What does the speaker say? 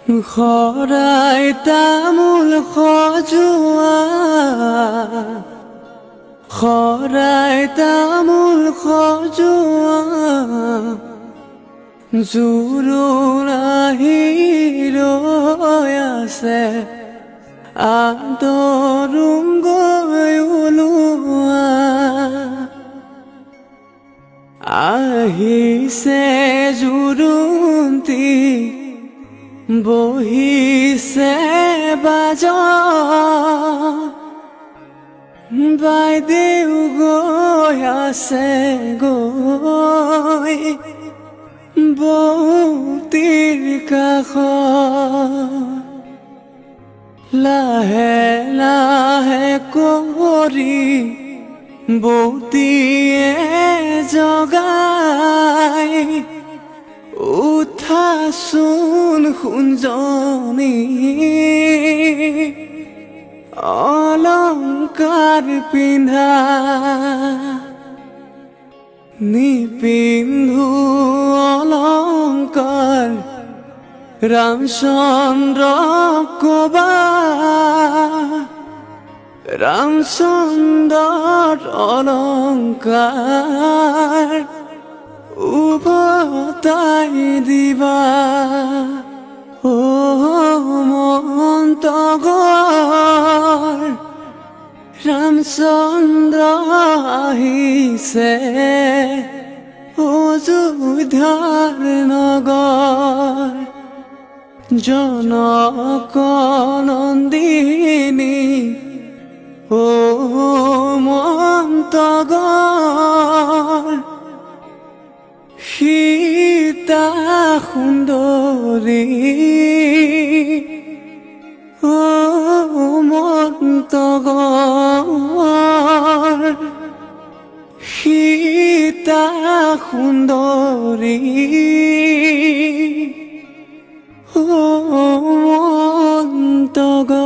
খৰাই তামোল সজোৱা খৰাই তামোল সজোৱা জোৰোণ আহি ৰৈ আছে আদৰুম গৈ ওলোৱা আহিছে জোৰোণটি বহিছে বাজা বাইদেউ গৈ আছে গৈ বৌতিৰ কাষত লাহে লাহে কৰি বৌতিয়ে জগাই উঠাচোন সোণজনী অলংকাৰ পিন্ধা নিপিন্ধো অলংকাৰ ৰামচন্দ্ৰক কবা ৰামচন্দ্ৰৰ অলংকাৰ উভতাই দিবা ও মন্তগৰ ৰামচন্দ্ৰ আহিছে অযোধ্যাৰ নগৰ জনক নন্দিনী ও মন্তগৰ সীতা সুন্দৰী ও মন্তগৰ সীতা সুন্দৰী ও মন্তগৰ